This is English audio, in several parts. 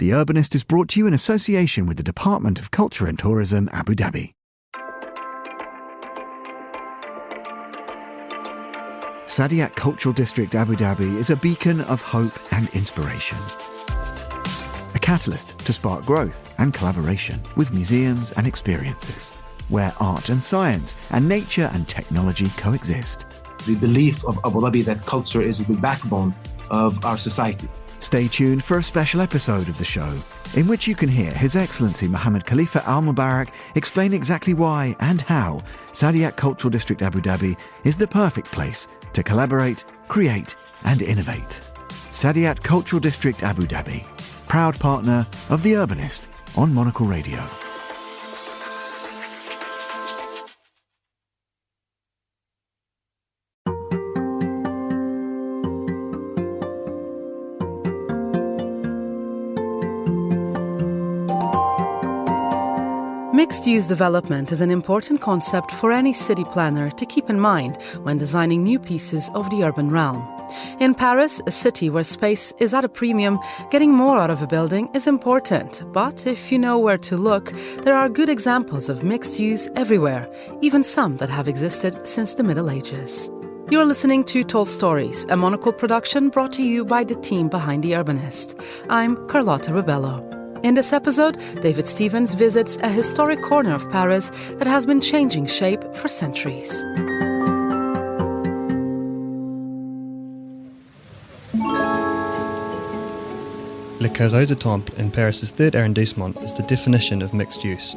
The Urbanist is brought to you in association with the Department of Culture and Tourism, Abu Dhabi. Saadiyat Cultural District Abu Dhabi is a beacon of hope and inspiration. A catalyst to spark growth and collaboration with museums and experiences, where art and science and nature and technology coexist. The belief of Abu Dhabi that culture is the backbone of our society. Stay tuned for a special episode of the show, in which you can hear His Excellency Mohammed Khalifa Al Mubarak explain exactly why and how Saadiyat Cultural District Abu Dhabi is the perfect place to collaborate, create and innovate. Saadiyat Cultural District Abu Dhabi, proud partner of The Urbanist on Monocle Radio. Mixed-use development is an important concept for any city planner to keep in mind when designing new pieces of the urban realm. In Paris, a city where space is at a premium, getting more out of a building is important. But if you know where to look, there are good examples of mixed use everywhere, even some that have existed since the Middle Ages. You're listening to Tall Stories, a Monocle production brought to you by the team behind The Urbanist. I'm Carlotta Rebello. In this episode, David Stevens visits a historic corner of Paris that has been changing shape for centuries. Le Carreau du Temple in Paris's 3rd arrondissement is the definition of mixed use.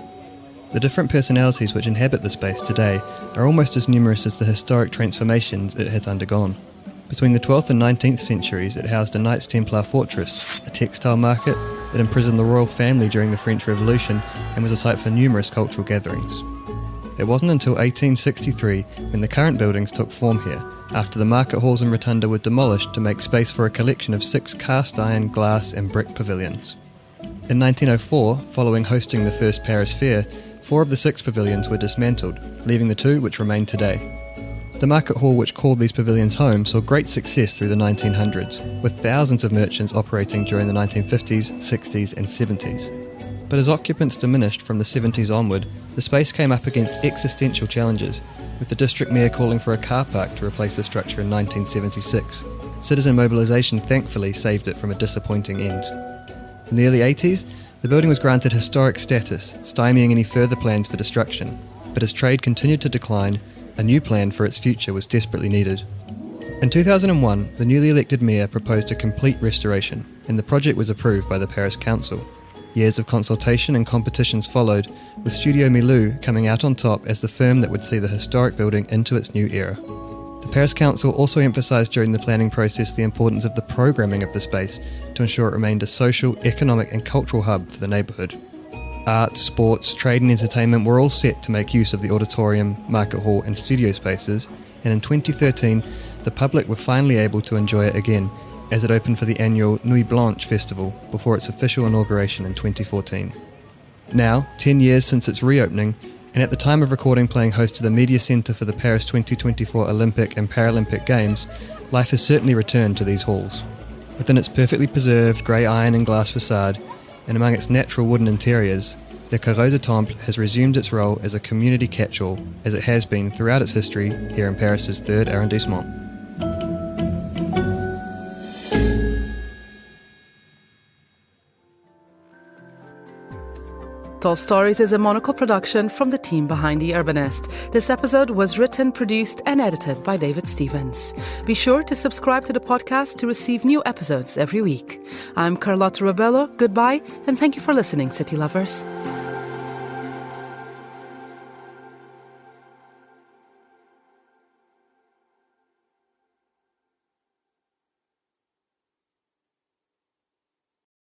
The different personalities which inhabit the space today are almost as numerous as the historic transformations it has undergone. Between the 12th and 19th centuries, it housed a Knights Templar fortress, a textile market, it imprisoned the royal family during the French Revolution, and was a site for numerous cultural gatherings. It wasn't until 1863 when the current buildings took form here, after the market halls and rotunda were demolished to make space for a collection of 6 cast iron, glass and brick pavilions. In 1904, following hosting the first Paris Fair, 4 of the 6 pavilions were dismantled, leaving the 2 which remain today. The market hall which called these pavilions home saw great success through the 1900s, with thousands of merchants operating during the 1950s, 60s and 70s. But as occupants diminished from the 70s onward, the space came up against existential challenges, with the district mayor calling for a car park to replace the structure in 1976. Citizen mobilisation thankfully saved it from a disappointing end. In the early 80s, the building was granted historic status, stymieing any further plans for destruction. But as trade continued to decline, a new plan for its future was desperately needed. In 2001, the newly elected mayor proposed a complete restoration, and the project was approved by the Paris Council. Years of consultation and competitions followed, with Studio Milou coming out on top as the firm that would see the historic building into its new era. The Paris Council also emphasised during the planning process the importance of the programming of the space to ensure it remained a social, economic and cultural hub for the neighbourhood. Arts, sports, trade and entertainment were all set to make use of the auditorium, market hall and studio spaces, and in 2013 the public were finally able to enjoy it again as it opened for the annual Nuit Blanche festival before its official inauguration in 2014. Now, 10 years since its reopening, and at the time of recording playing host to the Media Centre for the Paris 2024 Olympic and Paralympic Games, life has certainly returned to these halls. Within its perfectly preserved grey iron and glass facade, and among its natural wooden interiors, Le Carreau du Temple has resumed its role as a community catch-all, as it has been throughout its history here in Paris's 3rd arrondissement. Tall Stories is a Monocle production from the team behind The Urbanist. This episode was written, produced and edited by David Stevens. Be sure to subscribe to the podcast to receive new episodes every week. I'm Carlotta Rebello. Goodbye and thank you for listening, city lovers.